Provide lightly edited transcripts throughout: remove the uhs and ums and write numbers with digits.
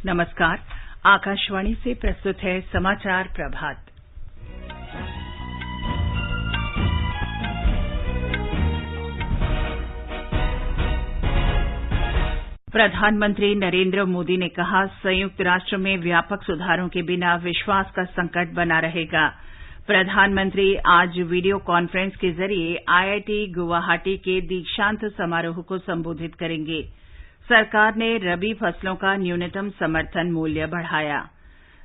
नमस्कार। आकाशवाणी से प्रस्तुत है समाचार प्रभात। प्रधानमंत्री नरेंद्र मोदी ने कहा, संयुक्त राष्ट्र में व्यापक सुधारों के बिना विश्वास का संकट बना रहेगा। प्रधानमंत्री आज वीडियो कॉन्फ्रेंस के जरिए आईआईटी गुवाहाटी के दीक्षांत समारोह को संबोधित करेंगे। सरकार ने रबी फसलों का न्यूनतम समर्थन मूल्य बढ़ाया।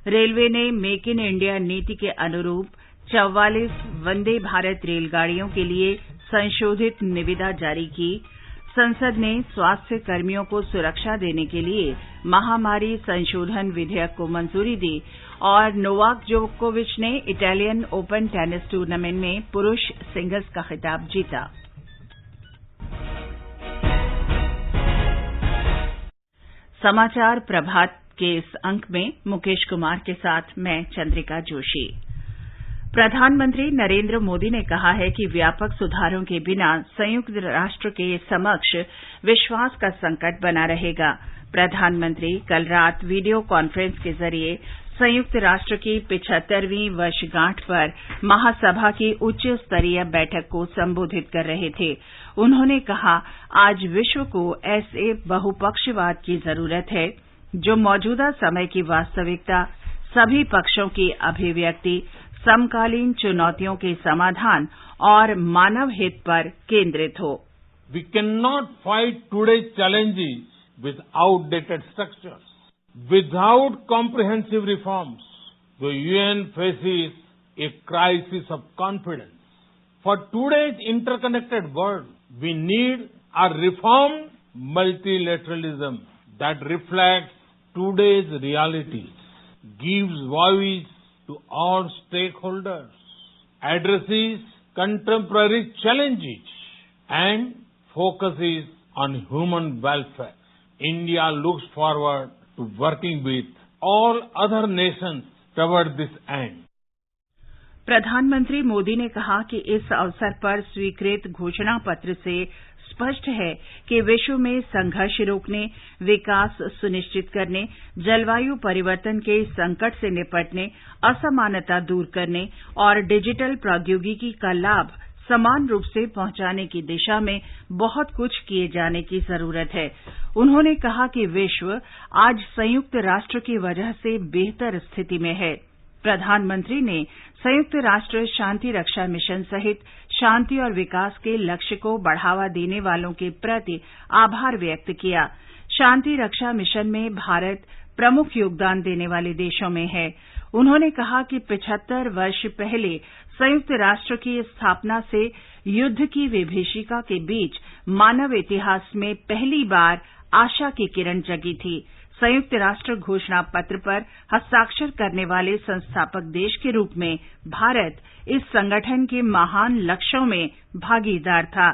रेलवे ने मेक इन इंडिया नीति के अनुरूप 44 वंदे भारत रेलगाड़ियों के लिए संशोधित निविदा जारी की। संसद ने स्वास्थ्य कर्मियों को सुरक्षा देने के लिए महामारी संशोधन विधेयक को मंजूरी दी और नोवाक जोकोविच ने इटालियन ओपन टेनिस टूर्नामेंट में पुरुष सिंगल्स का खिताब जीता। समाचार प्रभात के इस अंक में मुकेश कुमार के साथ मैं चंद्रिका जोशी। प्रधानमंत्री नरेंद्र मोदी ने कहा है कि व्यापक सुधारों के बिना संयुक्त राष्ट्र के समक्ष विश्वास का संकट बना रहेगा। प्रधानमंत्री कल रात वीडियो कॉन्फ्रेंस के जरिए संयुक्त राष्ट्र की 75वीं वर्षगांठ पर महासभा की उच्च स्तरीय बैठक को संबोधित कर रहे थे। उन्होंने कहा, आज विश्व को ऐसे बहुपक्षवाद की जरूरत है जो मौजूदा समय की वास्तविकता, सभी पक्षों की अभिव्यक्ति, समकालीन चुनौतियों के समाधान और मानव हित पर केंद्रित हो। We cannot fight today's challenges with outdated structures. Without comprehensive reforms, the UN faces a crisis of confidence. For today's interconnected world, we need a reformed multilateralism that reflects today's realities, gives voice to all stakeholders, addresses contemporary challenges, and focuses on human welfare. India looks forward to working with all other nations toward this end. प्रधानमंत्री मोदी ने कहा कि इस अवसर पर स्वीकृत घोषणा पत्र से स्पष्ट है कि विश्व में संघर्ष रोकने, विकास सुनिश्चित करने, जलवायु परिवर्तन के संकट से निपटने, असमानता दूर करने और डिजिटल प्रौद्योगिकी का लाभ समान रूप से पहुंचाने की दिशा में बहुत कुछ किए जाने की जरूरत है। उन्होंने कहा कि विश्व आज संयुक्त राष्ट्र की वजह से बेहतर स्थिति में है। प्रधानमंत्री ने संयुक्त राष्ट्र शांति रक्षा मिशन सहित शांति और विकास के लक्ष्य को बढ़ावा देने वालों के प्रति आभार व्यक्त किया। शांति रक्षा मिशन में भारत प्रमुख योगदान देने वाले देशों में है। उन्होंने कहा कि 75 वर्ष पहले संयुक्त राष्ट्र की स्थापना से युद्ध की विभीषिका के बीच मानव इतिहास में पहली बार आशा की किरण जगी थी। संयुक्त राष्ट्र घोषणा पत्र पर हस्ताक्षर करने वाले संस्थापक देश के रूप में भारत इस संगठन के महान लक्ष्यों में भागीदार था।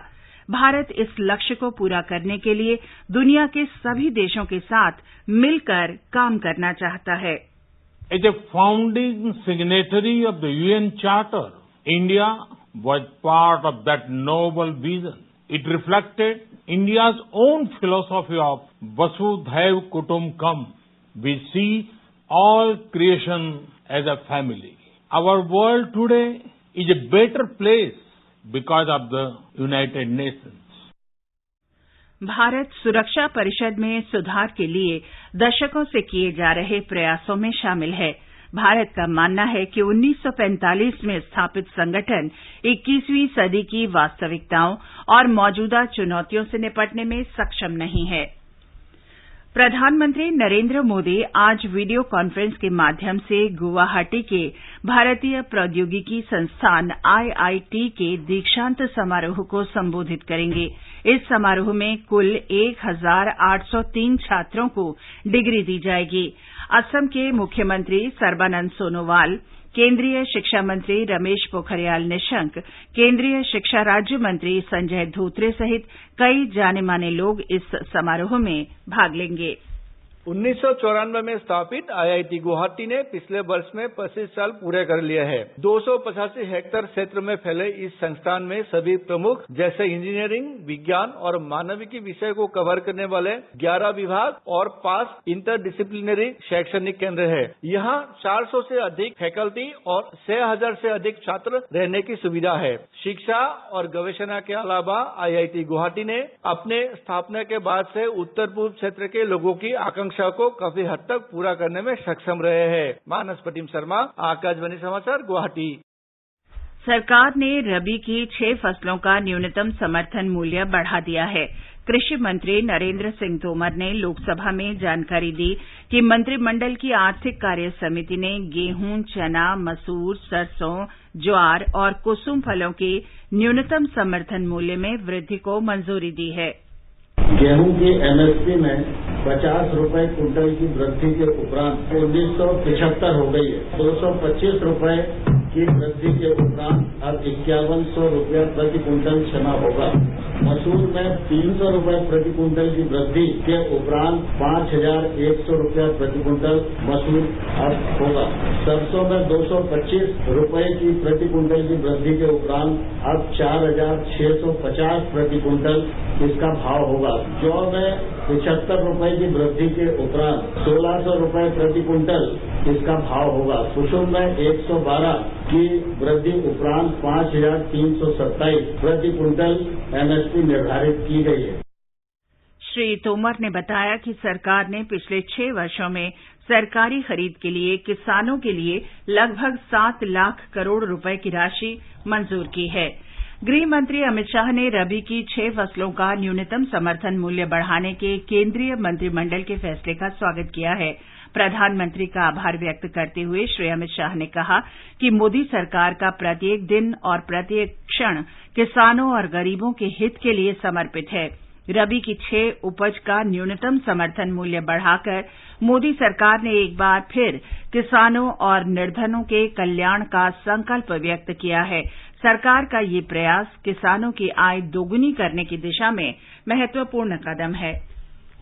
भारत इस लक्ष्य को पूरा करने के लिए दुनिया के सभी देशों के साथ मिलकर काम करना चाहता है। As a founding signatory of the UN Charter, India was part of that noble vision. It reflected India's own philosophy of Vasudhaiv Kutumbakam. We see all creation as a family. Our world today is a better place because of the United Nations. Bharat सुरक्षा परिषद में सुधार के लिए दशकों से किए जा रहे प्रयासों में शामिल है। भारत का मानना है कि 1945 में स्थापित संगठन 21वीं सदी की वास्तविकताओं और मौजूदा चुनौतियों से निपटने में सक्षम नहीं है। प्रधानमंत्री नरेंद्र मोदी आज वीडियो कॉन्फ्रेंस के माध्यम से गुवाहाटी के भारतीय प्रौद्योगिकी संस्थान आईआईटी के दीक्षांत समारोह को संबोधित करेंगे। इस समारोह में कुल 1803 छात्रों को डिग्री दी जाएगी। असम के मुख्यमंत्री सर्बानंद सोनोवाल, केंद्रीय शिक्षा मंत्री रमेश पोखरियाल निशंक, केंद्रीय शिक्षा राज्य मंत्री संजय धोत्रे सहित कई जाने माने लोग इस समारोह में भाग लेंगे। 1994 में स्थापित IIT गुवाहाटी ने पिछले वर्ष में 25 साल पूरे कर लिए हैं। 285 हेक्टेयर क्षेत्र में फैले इस संस्थान में सभी प्रमुख जैसे इंजीनियरिंग, विज्ञान और मानविकी विषय को कवर करने वाले 11 विभाग और 5 इंटरडिसिप्लिनरी शैक्षणिक केंद्र है। यहाँ 400 से अधिक फैकल्टी और 6000 से अधिक छात्र रहने की सुविधा है। शिक्षा और गवेषणा के अलावा IIT गुवाहाटी ने अपने स्थापना के बाद से उत्तर पूर्व क्षेत्र के लोगों की आकांक्षा को काफी हद तक पूरा करने में सक्षम रहे हैं। मानस प्रतिम शर्मा, आकाशवाणी समाचार, गुवाहाटी। सरकार ने रबी की 6 फसलों का न्यूनतम समर्थन मूल्य बढ़ा दिया है। कृषि मंत्री नरेंद्र सिंह तोमर ने लोकसभा में जानकारी दी कि मंत्रिमंडल की आर्थिक कार्य समिति ने गेहूं, चना, मसूर, सरसों, ज्वार और कुसुम फलों के न्यूनतम समर्थन मूल्य में वृद्धि को मंजूरी दी है। गेहूं की MSP में 50 रुपए क्विंटल की वृद्धि के उपरांत 1975 हो गई है। 225 रुपए की वृद्धि के उपरांत अब 5100 रुपया प्रति क्विंटल चना होगा। मसूर में 300 रुपए प्रति क्विंटल की वृद्धि के उपरांत 5100 रुपया प्रति क्विंटल मसूर अब होगा। सरसों में 225 रुपए की प्रति क्विंटल की वृद्धि के उपरांत अब 4650 प्रति क्विंटल इसका भाव होगा। जौ में 75 रुपए की वृद्धि के उपरांत 1600 रुपए प्रति क्विंटल इसका भाव होगा। कुसुम में 112 की वृद्धि उपरांत 5327 प्रति क्विंटल MSP निर्धारित की गई है। श्री तोमर ने बताया कि सरकार ने पिछले 6 वर्षों में सरकारी खरीद के लिए किसानों के लिए लगभग 7 लाख करोड़ रुपए की राशि मंजूर की है। गृह मंत्री अमित शाह ने रबी की 6 फसलों का न्यूनतम समर्थन मूल्य बढ़ाने के केंद्रीय मंत्रिमंडल के फैसले का स्वागत किया है। प्रधानमंत्री का आभार व्यक्त करते हुए श्री अमित शाह ने कहा कि मोदी सरकार का प्रत्येक दिन और प्रत्येक क्षण किसानों और गरीबों के हित के लिए समर्पित है। रबी की 6 उपज का न्यूनतम समर्थन मूल्य बढ़ाकर मोदी सरकार ने एक बार फिर किसानों और निर्धनों के कल्याण का संकल्प व्यक्त किया है। सरकार का ये प्रयास किसानों की आय दोगुनी करने की दिशा में महत्वपूर्ण कदम है।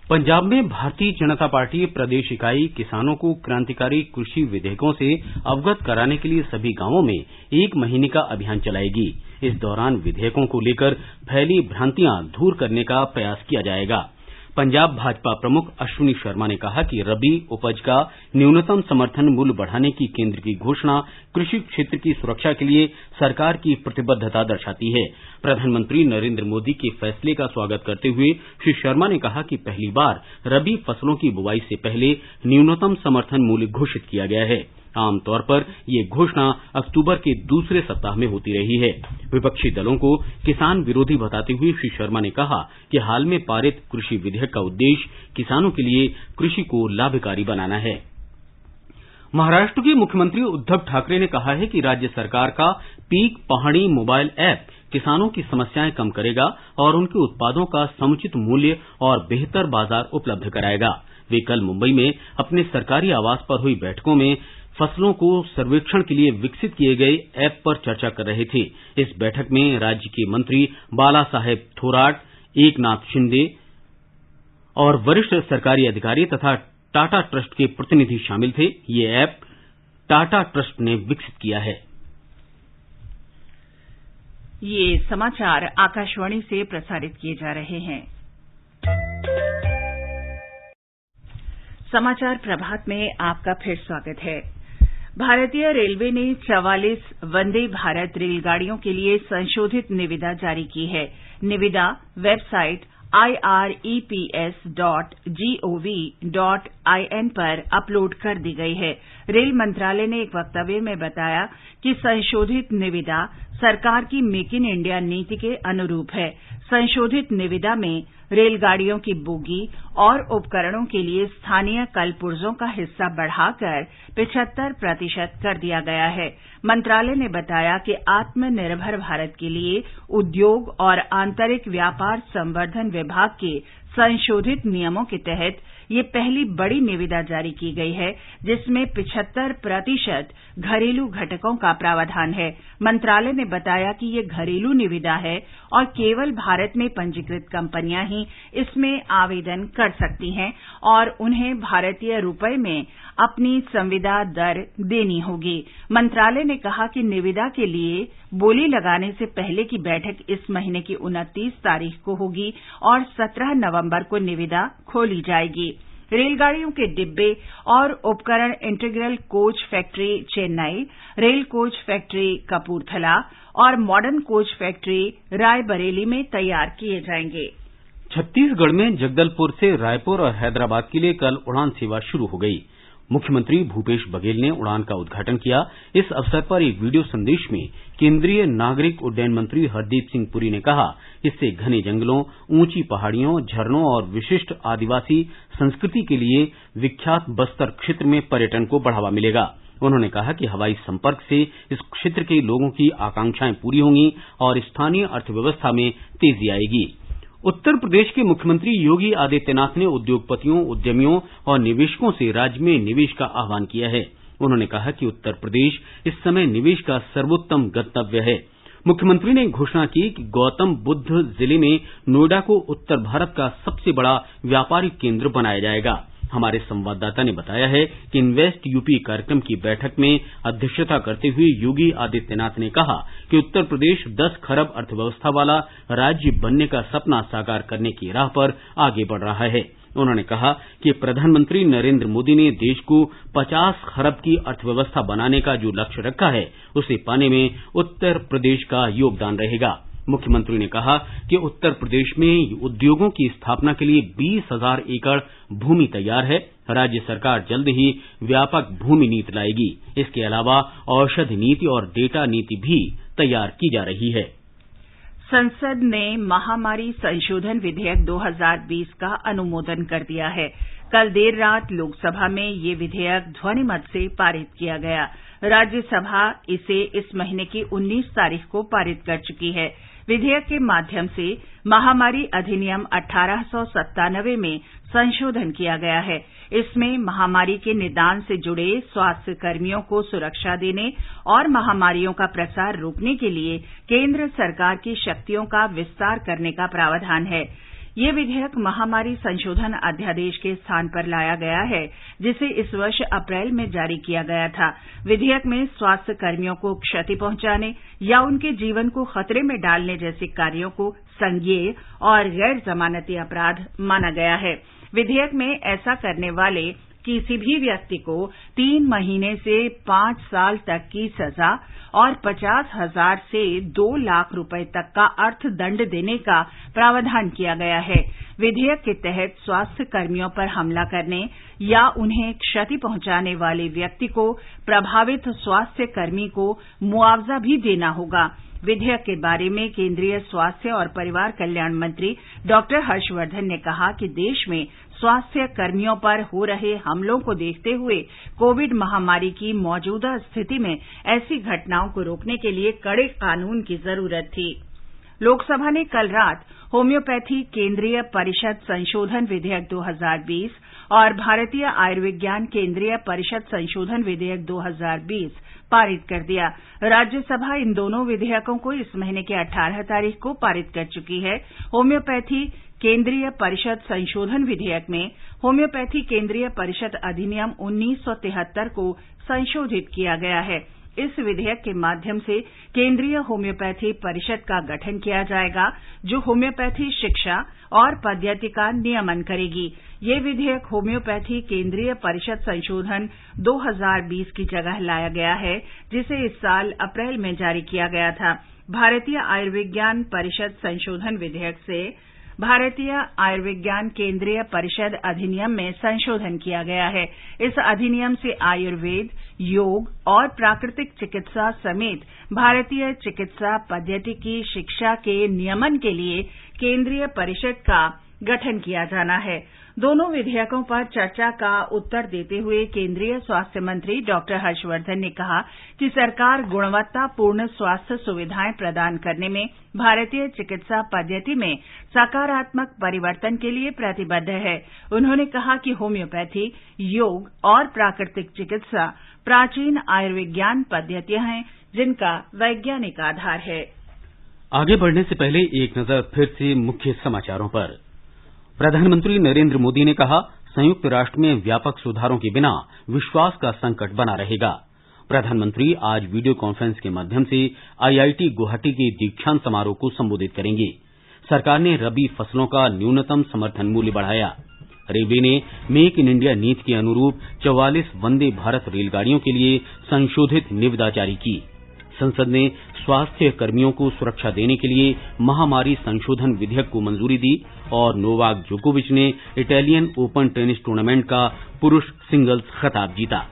पंजाब में भारतीय जनता पार्टी प्रदेश इकाई किसानों को क्रांतिकारी कृषि विधेयकों से अवगत कराने के लिए सभी गांवों में 1 महीने का अभियान चलाएगी। इस दौरान विधेयकों को लेकर फैली भ्रांतियां दूर करने का प्रयास किया जाएगा। पंजाब भाजपा प्रमुख अश्विनी शर्मा ने कहा कि रबी उपज का न्यूनतम समर्थन मूल्य बढ़ाने की केंद्र की घोषणा कृषि क्षेत्र की सुरक्षा के लिए सरकार की प्रतिबद्धता दर्शाती है। प्रधानमंत्री नरेंद्र मोदी के फैसले का स्वागत करते हुए श्री शर्मा ने कहा कि पहली बार रबी फसलों की बुवाई से पहले न्यूनतम समर्थन मूल्य घोषित किया गया है। आमतौर पर ये घोषणा अक्टूबर के दूसरे सप्ताह में होती रही है। विपक्षी दलों को किसान विरोधी बताते हुए श्री शर्मा ने कहा कि हाल में पारित कृषि विधेयक का उद्देश्य किसानों के लिए कृषि को लाभकारी बनाना है। महाराष्ट्र के मुख्यमंत्री उद्धव ठाकरे ने कहा है कि राज्य सरकार का पीक पहाड़ी मोबाइल ऐप किसानों की समस्याएं कम करेगा और उनके उत्पादों का समुचित मूल्य और बेहतर बाजार उपलब्ध कराएगा। वे कल मुंबई में अपने सरकारी आवास पर हुई बैठकों में फसलों को सर्वेक्षण के लिए विकसित किए गए ऐप पर चर्चा कर रहे थे। इस बैठक में राज्य के मंत्री बाला साहेब थोराट, एकनाथ शिंदे और वरिष्ठ सरकारी अधिकारी तथा टाटा ट्रस्ट के प्रतिनिधि शामिल थे। ये ऐप टाटा ट्रस्ट ने विकसित किया है। ये समाचार आकाशवाणी से प्रसारित किए जा रहे हैं। समाचार प्रभात में आपका फिर स्वागत है। भारतीय रेलवे ने 44 वंदे भारत रेलगाड़ियों के लिए संशोधित निविदा जारी की है। निविदा वेबसाइट irEPS.gov.in पर अपलोड कर दी गई है। रेल मंत्रालय ने एक वक्तव्य में बताया कि संशोधित निविदा सरकार की मेक इन इंडिया नीति के अनुरूप है। संशोधित निविदा में रेलगाड़ियों की बोगी और उपकरणों के लिए स्थानीय कलपुर्जों का हिस्सा बढ़ाकर 75% कर दिया गया है। मंत्रालय ने बताया कि आत्मनिर्भर भारत के लिए उद्योग और आंतरिक व्यापार संवर्धन विभाग के संशोधित नियमों के तहत ये पहली बड़ी निविदा जारी की गई है जिसमें 75% घरेलू घटकों का प्रावधान है। मंत्रालय ने बताया कि ये घरेलू निविदा है और केवल भारत में पंजीकृत कंपनियां ही इसमें आवेदन कर सकती हैं और उन्हें भारतीय रुपये में अपनी संविदा दर देनी होगी। मंत्रालय ने कहा कि निविदा के लिए बोली लगाने से पहले की बैठक इस महीने की 29 तारीख को होगी और 17 नवंबर को निविदा खोली जाएगी। रेलगाड़ियों के डिब्बे और उपकरण integral coach factory Chennai, rail coach factory Kapurthala और मॉडर्न कोच फैक्ट्री रायबरेली में तैयार किए जाएंगे। छत्तीसगढ़ में जगदलपुर से रायपुर और हैदराबाद के लिए कल उड़ान सेवा शुरू हो गई। मुख्यमंत्री भूपेश बघेल ने उड़ान का उद्घाटन किया। इस अवसर पर एक वीडियो संदेश में केंद्रीय नागरिक उड्डयन मंत्री हरदीप सिंह पुरी ने कहा, इससे घने जंगलों, ऊंची पहाड़ियों, झरनों और विशिष्ट आदिवासी संस्कृति के लिए विख्यात बस्तर क्षेत्र में पर्यटन को बढ़ावा मिलेगा। उन्होंने कहा कि हवाई संपर्क से इस क्षेत्र के लोगों की आकांक्षाएं पूरी होंगी और स्थानीय अर्थव्यवस्था में तेजी आएगी। उत्तर प्रदेश के मुख्यमंत्री योगी आदित्यनाथ ने उद्योगपतियों, उद्यमियों और निवेशकों से राज्य में निवेश का आह्वान किया है। उन्होंने कहा कि उत्तर प्रदेश इस समय निवेश का सर्वोत्तम गंतव्य है। मुख्यमंत्री ने घोषणा की कि गौतम बुद्ध जिले में नोएडा को उत्तर भारत का सबसे बड़ा व्यापारिक केंद्र बनाया जाएगा। हमारे संवाददाता ने बताया है कि इन्वेस्ट यूपी कार्यक्रम की बैठक में अध्यक्षता करते हुए योगी आदित्यनाथ ने कहा कि उत्तर प्रदेश 10 खरब अर्थव्यवस्था वाला राज्य बनने का सपना साकार करने की राह पर आगे बढ़ रहा है। उन्होंने कहा कि प्रधानमंत्री नरेंद्र मोदी ने देश को 50 खरब की अर्थव्यवस्था बनाने का जो लक्ष्य रखा है, उसे पाने में उत्तर प्रदेश का योगदान रहेगा। मुख्यमंत्री ने कहा कि उत्तर प्रदेश में उद्योगों की स्थापना के लिए 20,000 एकड़ भूमि तैयार है। राज्य सरकार जल्द ही व्यापक भूमि नीति लाएगी। इसके अलावा औषधि नीति और डेटा नीति भी तैयार की जा रही है। संसद ने महामारी संशोधन विधेयक 2020 का अनुमोदन कर दिया है। कल देर रात लोकसभा में ये विधेयक ध्वनिमत से पारित किया गया। राज्यसभा इसे इस महीने की 19 तारीख को पारित कर चुकी है। विधेयक के माध्यम से महामारी अधिनियम 1897 में संशोधन किया गया है। इसमें महामारी के निदान से जुड़े स्वास्थ्य कर्मियों को सुरक्षा देने और महामारियों का प्रसार रोकने के लिए केंद्र सरकार की शक्तियों का विस्तार करने का प्रावधान है। ये विधेयक महामारी संशोधन अध्यादेश के स्थान पर लाया गया है, जिसे इस वर्ष अप्रैल में जारी किया गया था। विधेयक में स्वास्थ्य कर्मियों को क्षति पहुंचाने या उनके जीवन को खतरे में डालने जैसे कार्यों को संज्ञेय और गैर जमानती अपराध माना गया है। विधेयक में ऐसा करने वाले किसी भी व्यक्ति को 3 महीने से 5 साल तक की सजा और 50,000 से 2 लाख रुपए तक का अर्थदंड देने का प्रावधान किया गया है। विधेयक के तहत स्वास्थ्य कर्मियों पर हमला करने या उन्हें क्षति पहुंचाने वाले व्यक्ति को प्रभावित स्वास्थ्य कर्मी को मुआवजा भी देना होगा। विधेयक के बारे में केंद्रीय स्वास्थ्य और परिवार कल्याण मंत्री डॉक्टर हर्षवर्धन ने कहा कि देश में स्वास्थ्य कर्मियों पर हो रहे हमलों को देखते हुए कोविड महामारी की मौजूदा स्थिति में ऐसी घटनाओं को रोकने के लिए कड़े कानून की जरूरत थी। लोकसभा ने कल रात होम्योपैथी केंद्रीय परिषद संशोधन विधेयक 2020 और भारतीय आयुर्विज्ञान केंद्रीय परिषद संशोधन विधेयक 2020 पारित कर दिया। राज्यसभा इन दोनों विधेयकों को इस महीने की 18 तारीख को पारित कर चुकी है। होम्योपैथी केंद्रीय परिषद संशोधन विधेयक में होम्योपैथी केंद्रीय परिषद अधिनियम 1973 को संशोधित किया गया है। इस विधेयक के माध्यम से केंद्रीय होम्योपैथी परिषद का गठन किया जाएगा, जो होम्योपैथी शिक्षा और पद्धति का नियमन करेगी। ये विधेयक होम्योपैथी केंद्रीय परिषद संशोधन 2020 की जगह लाया गया है, जिसे इस साल अप्रैल में जारी किया गया था। भारतीय आयुर्विज्ञान परिषद संशोधन विधेयक से भारतीय आयुर्विज्ञान केंद्रीय परिषद अधिनियम में संशोधन किया गया है। इस अधिनियम से आयुर्वेद, योग और प्राकृतिक चिकित्सा समेत भारतीय चिकित्सा पद्धति की शिक्षा के नियमन के लिए केंद्रीय परिषद का गठन किया जाना है। दोनों विधेयकों पर चर्चा का उत्तर देते हुए केंद्रीय स्वास्थ्य मंत्री डॉक्टर हर्षवर्धन ने कहा कि सरकार गुणवत्तापूर्ण स्वास्थ्य सुविधाएं प्रदान करने में भारतीय चिकित्सा पद्धति में सकारात्मक परिवर्तन के लिए प्रतिबद्ध है। उन्होंने कहा कि होम्योपैथी, योग और प्राकृतिक चिकित्सा प्राचीन आयुर्विज्ञान पद्धतियां हैं जिनका वैज्ञानिक आधार है। आगे बढ़ने से पहले एक नजर फिर से मुख्य समाचारों पर। प्रधानमंत्री नरेंद्र मोदी ने कहा, संयुक्त राष्ट्र में व्यापक सुधारों के बिना विश्वास का संकट बना रहेगा। प्रधानमंत्री आज वीडियो कॉन्फ्रेंस के माध्यम से आईआईटी गुवाहाटी के दीक्षांत समारोह को संबोधित करेंगे। सरकार ने रबी फसलों का न्यूनतम समर्थन मूल्य बढ़ाया। रेलवे ने मेक इन इंडिया नीति के अनुरूप 44 वंदे भारत रेलगाड़ियों के लिए संशोधित निविदा जारी की। संसद ने स्वास्थ्य कर्मियों को सुरक्षा देने के लिए महामारी संशोधन विधेयक को मंजूरी दी और नोवाक जोकोविच ने इटालियन ओपन टेनिस टूर्नामेंट का पुरुष सिंगल्स खिताब जीता।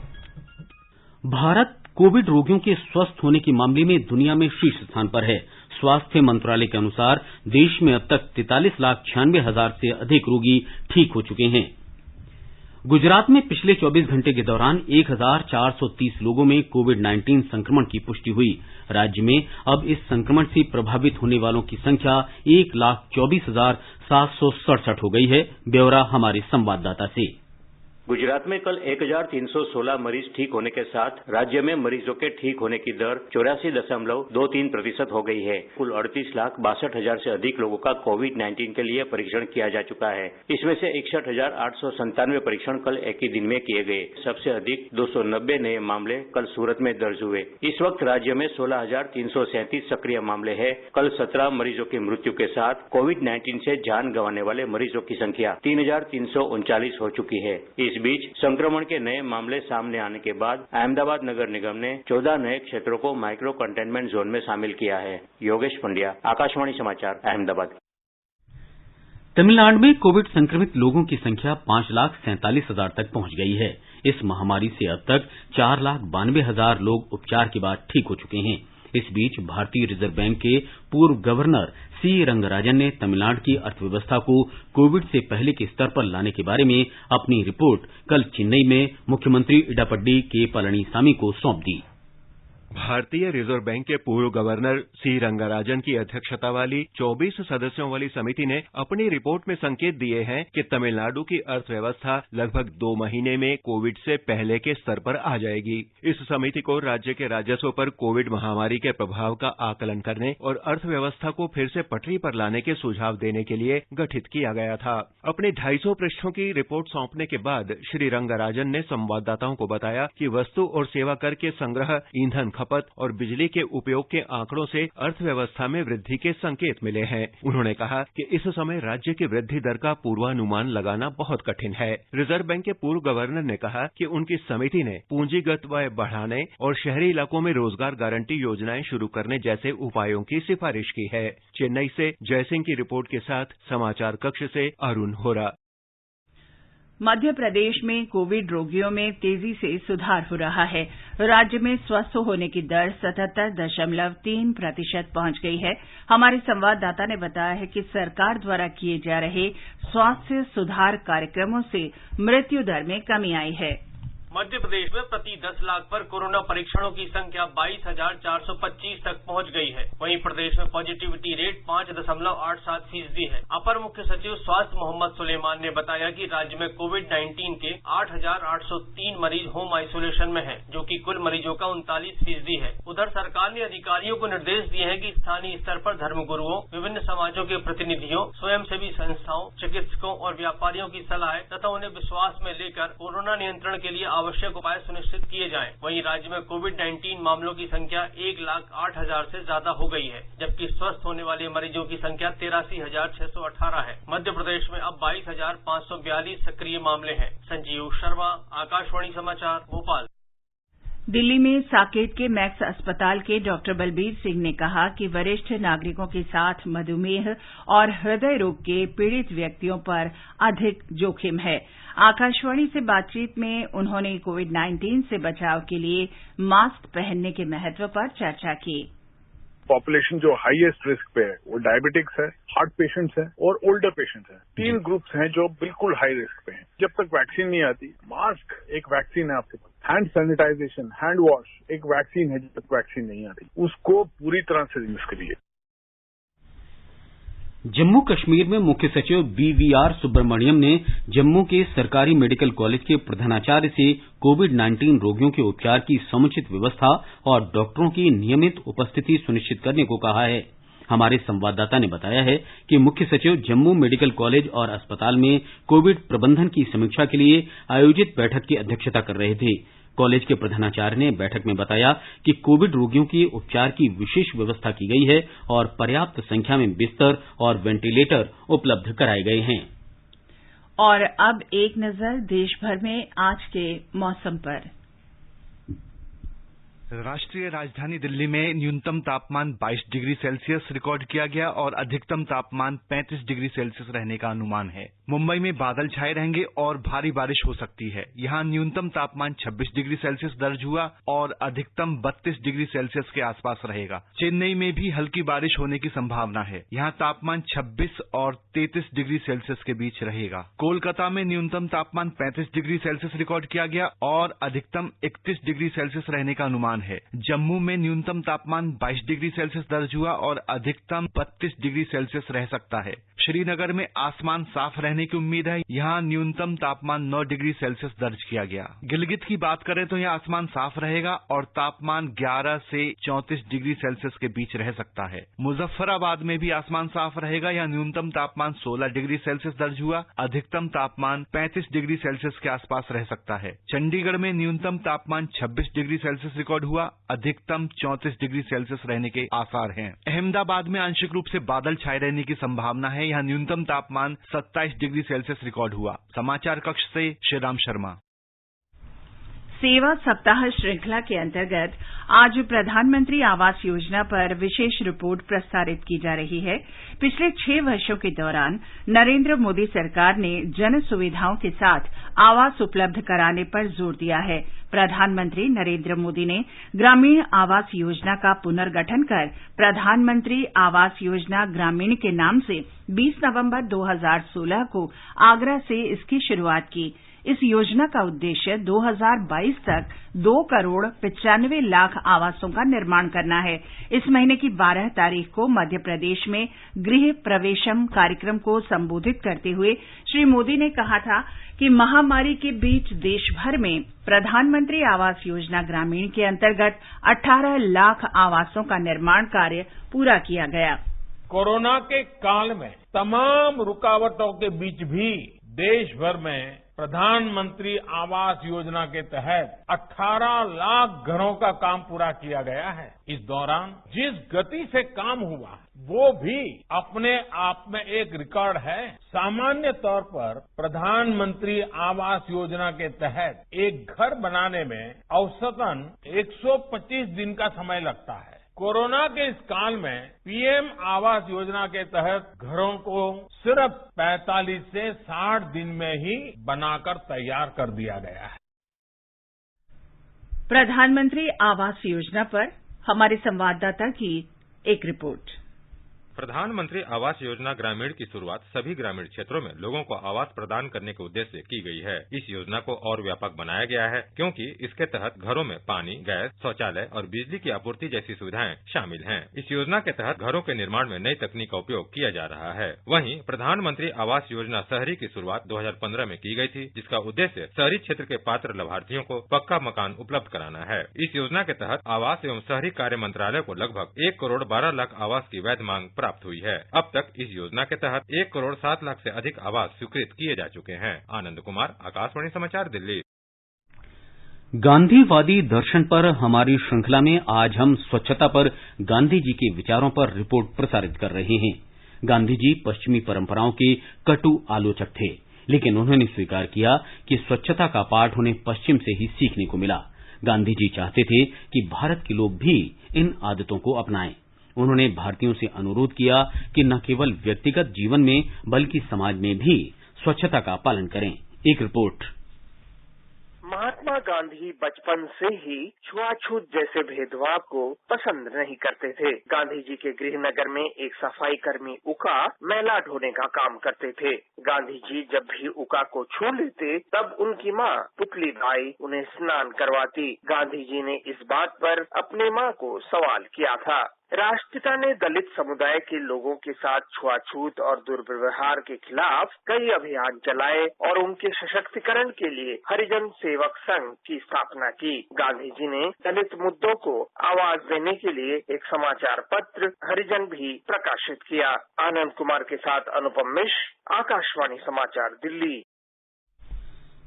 भारत कोविड रोगियों के स्वस्थ होने के मामले में दुनिया में शीर्ष स्थान पर है। स्वास्थ्य मंत्रालय के अनुसार देश में अब तक 43,96,000 से अधिक रोगी ठीक हो चुके हैं। गुजरात में पिछले 24 घंटे के दौरान 1,430 लोगों में कोविड-19 संक्रमण की पुष्टि हुई। राज्य में अब इस संक्रमण से प्रभावित होने वालों की संख्या 1,24,767 हो गई है। ब्यौरा हमारे संवाददाता से। गुजरात में कल 1,316 मरीज ठीक होने के साथ राज्य में मरीजों के ठीक होने की दर 84.23% हो गई है। कुल 38,62,000 से अधिक लोगों का कोविड-19 के लिए परीक्षण किया जा चुका है। इसमें से 61,897 परीक्षण कल एक ही दिन में किए गए। सबसे अधिक 290 नए मामले कल सूरत में दर्ज हुए। इस वक्त राज्य में 16,337 सक्रिय मामले हैं। कल 17 मरीजों की मृत्यु के साथ कोविड-19 से जान गंवाने वाले मरीजों की संख्या 3,339 हो चुकी है। इस बीच संक्रमण के नए मामले सामने आने के बाद अहमदाबाद नगर निगम ने 14 नए क्षेत्रों को माइक्रो कंटेनमेंट जोन में शामिल किया है। योगेश पंड्या, आकाशवाणी समाचार, अहमदाबाद। तमिलनाडु में कोविड संक्रमित लोगों की संख्या 5,47,000 तक पहुंच गई है। इस महामारी से अब तक 4,92,000 लोग उपचार के बाद ठीक हो चुके हैं। इस बीच भारतीय रिजर्व बैंक के पूर्व गवर्नर सी रंगराजन ने तमिलनाडु की अर्थव्यवस्था को कोविड से पहले के स्तर पर लाने के बारे में अपनी रिपोर्ट कल चेन्नई में मुख्यमंत्री इडापड्डी के पलनीसामी को सौंप दी। भारतीय रिजर्व बैंक के पूर्व गवर्नर सी रंगराजन की अध्यक्षता वाली 24 सदस्यों वाली समिति ने अपनी रिपोर्ट में संकेत दिए हैं कि तमिलनाडु की अर्थव्यवस्था लगभग 2 महीने में कोविड से पहले के स्तर पर आ जाएगी। इस समिति को राज्य के राजस्व पर कोविड महामारी के प्रभाव का आकलन करने और अर्थव्यवस्था को फिर से पटरी पर लाने के सुझाव देने के लिए गठित किया गया था। अपने 250 पृष्ठों की रिपोर्ट सौंपने के बाद श्री रंगराजन ने संवाददाताओं को बताया कि वस्तु और सेवा कर के संग्रह, ईंधन खपत और बिजली के उपयोग के आंकड़ों से अर्थव्यवस्था में वृद्धि के संकेत मिले हैं। उन्होंने कहा कि इस समय राज्य की वृद्धि दर का पूर्वानुमान लगाना बहुत कठिन है। रिजर्व बैंक के पूर्व गवर्नर ने कहा कि उनकी समिति ने पूंजीगत व्यय बढ़ाने और शहरी इलाकों में रोजगार गारंटी योजनाएं शुरू करने जैसे उपायों की सिफारिश की है। चेन्नई से जयसिंह की रिपोर्ट के साथ समाचार कक्ष से अरुण होरा। मध्य प्रदेश में कोविड रोगियों में तेजी से सुधार हो रहा है। राज्य में स्वस्थ होने की दर 77.3% पहुंच गई है। हमारे संवाददाता ने बताया है कि सरकार द्वारा किए जा रहे स्वास्थ्य सुधार कार्यक्रमों से मृत्यु दर में कमी आई है। मध्य प्रदेश में प्रति 10 लाख पर कोरोना परीक्षणों की संख्या 22,425 तक पहुंच गई है। वहीं प्रदेश में पॉजिटिविटी रेट 5.87% है। अपर मुख्य सचिव स्वास्थ्य मोहम्मद सुलेमान ने बताया कि राज्य में कोविड-19 के 8,803 मरीज होम आइसोलेशन में हैं, जो कि कुल मरीजों का 39% है। उधर सरकार ने अधिकारियों को निर्देश दिए हैं कि स्थानीय स्तर पर धर्मगुरुओं, विभिन्न समाजों के प्रतिनिधियों, स्वयंसेवी संस्थाओं, चिकित्सकों और व्यापारियों की सलाह तथा उन्हें विश्वास में लेकर कोरोना नियंत्रण के लिए आवश्यक उपाय सुनिश्चित किए जाएं। वहीं राज्य में कोविड-19 मामलों की संख्या 1,08,000 से ज्यादा हो गई है, जबकि स्वस्थ होने वाले मरीजों की संख्या 83,618 है। मध्य प्रदेश में अब 22,542 सक्रिय मामले हैं। संजीव शर्मा, आकाशवाणी समाचार, भोपाल। दिल्ली में साकेत के मैक्स अस्पताल के डॉक्टर बलबीर सिंह ने कहा कि वरिष्ठ नागरिकों के साथ मधुमेह और हृदय रोग के पीड़ित व्यक्तियों पर अधिक जोखिम है। आकाशवाणी से बातचीत में उन्होंने कोविड-19 से बचाव के लिए मास्क पहनने के महत्व पर चर्चा की। पॉपुलेशन जो हाईएस्ट रिस्क पे है वो डायबिटिक्स है, हार्ट पेशेंट्स हैं और ओल्डर पेशेंट्स हैं। 3 ग्रुप्स हैं जो बिल्कुल हाई रिस्क पे हैं। जब तक वैक्सीन नहीं आती, मास्क एक वैक्सीन है आपके पास, हैंड सैनिटाइजेशन, हैंड वॉश एक वैक्सीन है। जब तक वैक्सीन नहीं आती उसको पूरी तरह से यूज करिए। जम्मू कश्मीर में मुख्य सचिव BVR सुब्रमण्यम ने जम्मू के सरकारी मेडिकल कॉलेज के प्रधानाचार्य से कोविड-19 रोगियों के उपचार की समुचित व्यवस्था और डॉक्टरों की नियमित उपस्थिति सुनिश्चित करने को कहा है। हमारे संवाददाता ने बताया है कि मुख्य सचिव जम्मू मेडिकल कॉलेज और अस्पताल में कोविड प्रबंधन की समीक्षा के लिए आयोजित बैठक की अध्यक्षता कर रहे थे। कॉलेज के प्रधानाचार्य ने बैठक में बताया कि कोविड रोगियों के उपचार की विशेष व्यवस्था की गई है और पर्याप्त संख्या में बिस्तर और वेंटिलेटर उपलब्ध कराए गए हैं। और अब एक नजर देश भर में आज के मौसम पर। राष्ट्रीय राजधानी दिल्ली में न्यूनतम तापमान 22 डिग्री सेल्सियस रिकॉर्ड किया गया और अधिकतम तापमान 35 डिग्री सेल्सियस रहने का अनुमान है। मुंबई में बादल छाए रहेंगे और भारी बारिश हो सकती है। यहां न्यूनतम तापमान 26 डिग्री सेल्सियस दर्ज हुआ और अधिकतम 32 डिग्री सेल्सियस के आसपास रहेगा। चेन्नई में भी हल्की बारिश होने की संभावना है। यहां तापमान 26 और 33 डिग्री सेल्सियस के बीच रहेगा। कोलकाता में न्यूनतम तापमान 35 डिग्री सेल्सियस रिकॉर्ड किया गया और अधिकतम 31 डिग्री सेल्सियस रहने का अनुमान है। जम्मू में न्यूनतम तापमान 22 डिग्री सेल्सियस दर्ज हुआ और अधिकतम 32 डिग्री सेल्सियस रह सकता है। श्रीनगर में आसमान साफ रहने की उम्मीद है। यहाँ न्यूनतम तापमान 9 डिग्री सेल्सियस दर्ज किया गया। गिलगित की बात करें तो यहाँ आसमान साफ रहेगा और तापमान 11 से 34 डिग्री सेल्सियस के बीच रह सकता है। मुजफ्फराबाद में भी आसमान साफ रहेगा। यहाँ न्यूनतम तापमान 16 डिग्री सेल्सियस दर्ज हुआ, अधिकतम तापमान 35 डिग्री सेल्सियस के आसपास रह सकता है। चंडीगढ़ में न्यूनतम तापमान 26 डिग्री सेल्सियस रिकॉर्ड हुआ, अधिकतम 34 डिग्री सेल्सियस रहने के आसार हैं। अहमदाबाद में आंशिक रूप से बादल छाए रहने की संभावना है। यहाँ न्यूनतम तापमान 27 डिग्री सेल्सियस रिकॉर्ड हुआ। समाचार कक्ष से श्रीराम शर्मा। सेवा सप्ताह श्रृंखला के अंतर्गत आज प्रधानमंत्री आवास योजना पर विशेष रिपोर्ट प्रसारित की जा रही है। पिछले 6 वर्षों के दौरान नरेंद्र मोदी सरकार ने जन सुविधाओं के साथ आवास उपलब्ध कराने पर जोर दिया है। प्रधानमंत्री नरेंद्र मोदी ने ग्रामीण आवास योजना का पुनर्गठन कर प्रधानमंत्री आवास योजना ग्रामीण के नाम से 20 नवंबर 2016 को आगरा से इसकी शुरुआत की। इस योजना का उद्देश्य 2022 तक 2 करोड़ 95 लाख आवासों का निर्माण करना है। इस महीने की 12 तारीख को मध्य प्रदेश में गृह प्रवेशम कार्यक्रम को संबोधित करते हुए श्री मोदी ने कहा था कि महामारी के बीच देश भर में प्रधानमंत्री आवास योजना ग्रामीण के अंतर्गत 18 लाख आवासों का निर्माण कार्य पूरा किया गया। कोरोना के काल में तमाम रुकावटों के बीच भी देश भर में प्रधानमंत्री आवास योजना के तहत 18 लाख घरों का काम पूरा किया गया है। इस दौरान जिस गति से काम हुआ वो भी अपने आप में एक रिकॉर्ड है। सामान्य तौर पर प्रधानमंत्री आवास योजना के तहत एक घर बनाने में औसतन 125 दिन का समय लगता है। कोरोना के इस काल में पीएम आवास योजना के तहत घरों को सिर्फ 45 से 60 दिन में ही बनाकर तैयार कर दिया गया है। प्रधानमंत्री आवास योजना पर हमारे संवाददाता की एक रिपोर्ट। प्रधानमंत्री आवास योजना ग्रामीण की शुरुआत सभी ग्रामीण क्षेत्रों में लोगों को आवास प्रदान करने के उद्देश्य से की गई है। इस योजना को और व्यापक बनाया गया है क्योंकि इसके तहत घरों में पानी, गैस, शौचालय और बिजली की आपूर्ति जैसी सुविधाएं शामिल हैं। इस योजना के तहत घरों के निर्माण में नई तकनीक का उपयोग किया जा रहा है। वहीं प्रधानमंत्री आवास योजना शहरी की शुरुआत 2015 में की गई थी, जिसका उद्देश्य शहरी क्षेत्र के पात्र लाभार्थियों को पक्का मकान उपलब्ध कराना है। इस योजना के तहत आवास एवं शहरी कार्य मंत्रालय को लगभग 1 करोड़ 12 लाख आवास की वैध मांग प्राप्त हुई है। अब तक इस योजना के तहत 1 करोड़ 7 लाख से अधिक आवास स्वीकृत किए जा चुके हैं। आनंद कुमार, आकाशवाणी समाचार, दिल्ली। गांधीवादी दर्शन पर हमारी श्रृंखला में आज हम स्वच्छता पर गांधी जी के विचारों पर रिपोर्ट प्रसारित कर रहे हैं। गांधी जी पश्चिमी परंपराओं के कटु आलोचक थे, लेकिन उन्होंने स्वीकार किया कि स्वच्छता का पाठ उन्हें पश्चिम से ही सीखने को मिला। गांधी जी चाहते थे कि भारत के लोग भी इन आदतों को अपनाएं। उन्होंने भारतीयों से अनुरोध किया कि न केवल व्यक्तिगत जीवन में बल्कि समाज में भी स्वच्छता का पालन करें। एक रिपोर्ट। महात्मा गांधी बचपन से ही छुआछूत जैसे भेदभाव को पसंद नहीं करते थे। गांधी जी के गृहनगर में एक सफाई कर्मी उका मैला ढोने का काम करते थे। गांधी जी जब भी उका को छू लेते तब उनकी माँ पुतली बाई उन्हें स्नान करवाती। गांधी जी ने इस बात पर अपने माँ को सवाल किया था। राष्ट्रपिता ने दलित समुदाय के लोगों के साथ छुआछूत और दुर्व्यवहार के खिलाफ कई अभियान चलाए और उनके सशक्तिकरण के लिए हरिजन सेवक संघ की स्थापना की। गांधी जी ने दलित मुद्दों को आवाज देने के लिए एक समाचार पत्र हरिजन भी प्रकाशित किया। आनंद कुमार के साथ अनुपम मिश्र, आकाशवाणी समाचार, दिल्ली।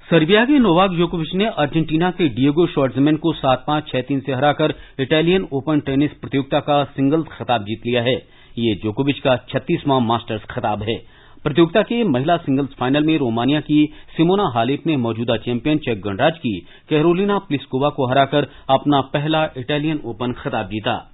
सर्बिया के नोवाक जोकोविच ने अर्जेंटीना के डिएगो श्वार्ट्जमैन को 7-5, 6-3 से हराकर इटालियन ओपन टेनिस प्रतियोगिता का सिंगल्स खिताब जीत लिया है। ये जोकोविच का 36वां मास्टर्स खिताब है। प्रतियोगिता के महिला सिंगल्स फाइनल में रोमानिया की सिमोना हालेप ने मौजूदा चैंपियन चेक गणराज्य की कैरोलिना प्लिस्कोवा को हराकर अपना पहला इटालियन ओपन खिताब जीता।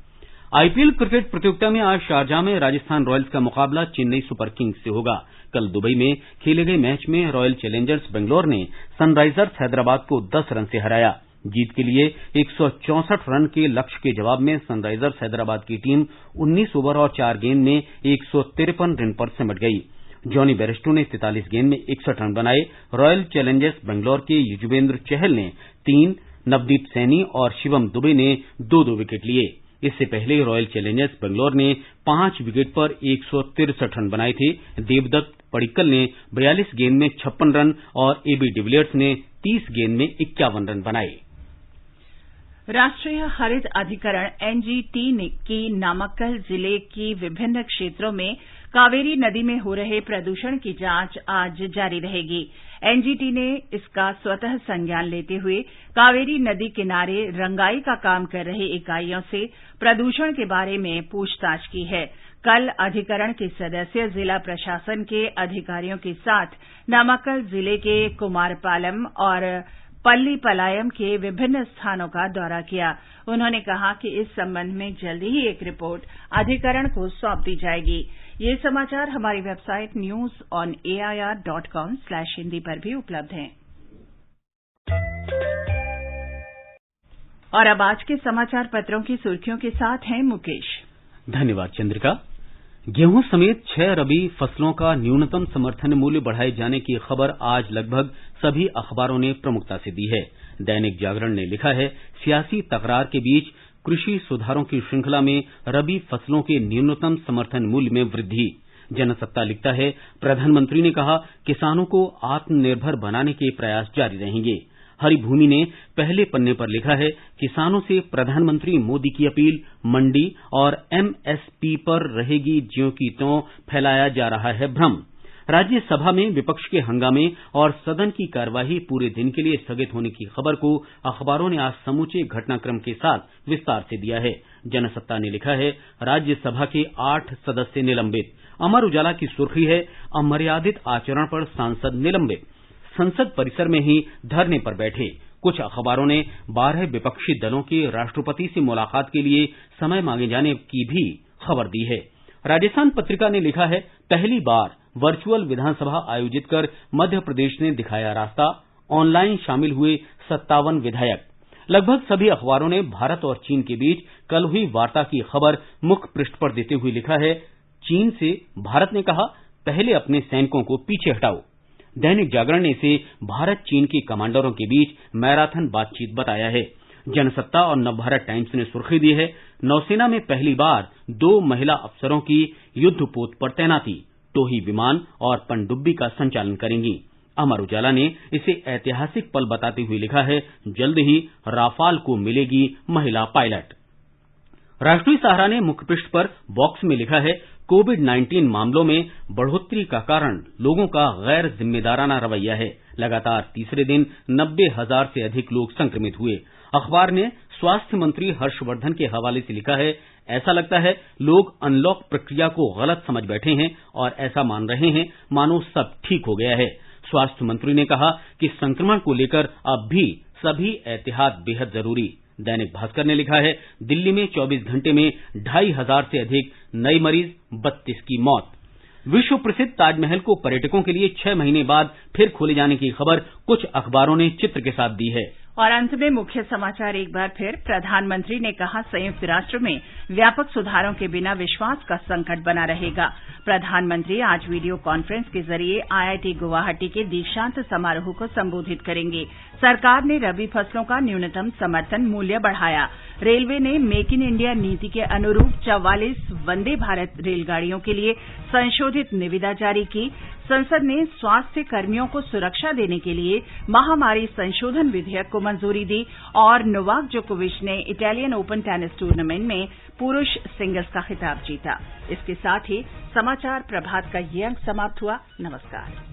आईपीएल क्रिकेट प्रतियोगिता में आज शारजाह में राजस्थान रॉयल्स का मुकाबला चेन्नई सुपर किंग्स से होगा। कल दुबई में खेले गए मैच में रॉयल चैलेंजर्स बेंगलोर ने सनराइजर्स हैदराबाद को 10 रन से हराया। जीत के लिए 164 रन के लक्ष्य के जवाब में सनराइजर्स हैदराबाद की टीम 19 ओवर और 4 गेंद में 153 रन पर सिमट गई। जॉनी बेयरस्टो ने 43 गेंद में 61 रन बनाए। रॉयल चैलेंजर्स बेंगलोर के युजवेंद्र चहल ने 3, नवदीप सैनी और शिवम दुबे ने 2-2 विकेट लिए। इससे पहले रॉयल चैलेंजर्स बेंगलोर ने 5 विकेट पर 163 रन बनाए थे। देवदत्त पडिक्कल ने 42 गेंद में 56 रन और एबी डिविलियर्स ने 30 गेंद में 51 रन बनाए। राष्ट्रीय हरित अधिकरण एनजीटी की नामक्कल जिले की विभिन्न क्षेत्रों में कावेरी नदी में हो रहे प्रदूषण की जांच आज जारी रहेगी। एनजीटी ने इसका स्वतः संज्ञान लेते हुए कावेरी नदी किनारे रंगाई का काम कर रहे इकाइयों से प्रदूषण के बारे में पूछताछ की है। कल अधिकरण के सदस्य जिला प्रशासन के अधिकारियों के साथ नामक्कल जिले के कुमारपालम और पल्लीपलायम के विभिन्न स्थानों का दौरा किया। उन्होंने कहा कि इस संबंध में जल्दी ही एक रिपोर्ट अधिकरण को सौंप दी जाएगी। ये समाचार हमारी वेबसाइट newsonair.com/hindi पर भी उपलब्ध हैं। और अब आज के समाचार पत्रों की सुर्खियों के साथ हैं मुकेश। धन्यवाद चंद्रिका। गेहूं समेत 6 रबी फसलों का न्यूनतम समर्थन मूल्य बढ़ाए जाने की खबर आज लगभग सभी अखबारों ने प्रमुखता से दी है। दैनिक जागरण ने लिखा है, सियासी तकरार के बीच कृषि सुधारों की श्रृंखला में रबी फसलों के न्यूनतम समर्थन मूल्य में वृद्धि। जनसत्ता लिखता है, प्रधानमंत्री ने कहा, किसानों को आत्मनिर्भर बनाने के प्रयास जारी रहेंगे। हरिभूमि ने पहले पन्ने पर लिखा है, किसानों से प्रधानमंत्री मोदी की अपील, मंडी और एमएसपी पर रहेगी ज्यों की त्यों, फैलाया जा रहा है भ्रम। राज्यसभा में विपक्ष के हंगामे और सदन की कार्यवाही पूरे दिन के लिए स्थगित होने की खबर को अखबारों ने आज समूचे घटनाक्रम के साथ विस्तार से दिया है। जनसत्ता ने लिखा है, राज्यसभा के 8 सदस्य निलंबित। अमर उजाला की सुर्खी है, अमर्यादित आचरण पर सांसद निलंबित। संसद परिसर में ही धरने पर बैठे। कुछ अखबारों ने 12 विपक्षी दलों के राष्ट्रपति से मुलाकात के लिए समय मांगे जाने की भी खबर दी है। राजस्थान पत्रिका ने लिखा है, पहली बार वर्चुअल विधानसभा आयोजित कर मध्य प्रदेश ने दिखाया रास्ता। ऑनलाइन शामिल हुए 57 विधायक। लगभग सभी अखबारों ने भारत और चीन के बीच कल हुई वार्ता की खबर मुख्य पृष्ठ पर देते हुए लिखा है, चीन से भारत ने कहा, पहले अपने सैनिकों को पीछे हटाओ। दैनिक जागरण ने इसे भारत चीन के कमांडरों के बीच मैराथन बातचीत बताया है। जनसत्ता और नवभारत टाइम्स ने सुर्खी दी है, नौसेना में पहली बार 2 महिला अफसरों की युद्धपोत पर तैनाती, टोही विमान और पनडुब्बी का संचालन करेंगी। अमर उजाला ने इसे ऐतिहासिक पल बताते हुए लिखा है, जल्द ही राफाल को मिलेगी महिला पायलट। राष्ट्रीय सहारा ने मुख्य पृष्ठ पर बॉक्स में लिखा है, कोविड-19 मामलों में बढ़ोतरी का कारण लोगों का गैर जिम्मेदाराना रवैया है। लगातार तीसरे दिन 90,000 से अधिक लोग संक्रमित हुए। अखबार ने स्वास्थ्य मंत्री हर्षवर्धन के हवाले से लिखा है, ऐसा लगता है लोग अनलॉक प्रक्रिया को गलत समझ बैठे हैं और ऐसा मान रहे हैं मानो सब ठीक हो गया है। स्वास्थ्य मंत्री ने कहा कि संक्रमण को लेकर अब भी सभी एहतियात बेहद जरूरी। दैनिक भास्कर ने लिखा है, दिल्ली में 24 घंटे में 2,500 से अधिक नए मरीज, 32 की मौत। विश्व प्रसिद्ध ताजमहल को पर्यटकों के लिए 6 महीने बाद फिर खोले जाने की खबर कुछ अखबारों ने चित्र के साथ दी है। और अंत में मुख्य समाचार एक बार फिर। प्रधानमंत्री ने कहा, संयुक्त राष्ट्र में व्यापक सुधारों के बिना विश्वास का संकट बना रहेगा। प्रधानमंत्री आज वीडियो कॉन्फ्रेंस के जरिए IIT गुवाहाटी के दीक्षांत समारोह को संबोधित करेंगे। सरकार ने रबी फसलों का न्यूनतम समर्थन मूल्य बढ़ाया। रेलवे ने मेक इन इंडिया नीति के अनुरूप 44 वंदे भारत रेलगाड़ियों के लिए संशोधित निविदा जारी की। संसद ने स्वास्थ्य कर्मियों को सुरक्षा देने के लिए महामारी संशोधन विधेयक को मंजूरी दी। और नोवाक जोकोविच ने इटालियन ओपन टेनिस टूर्नामेंट में पुरुष सिंगल्स का खिताब जीता। इसके साथ ही समाचार प्रभात का ये अंक समाप्त हुआ। नमस्कार।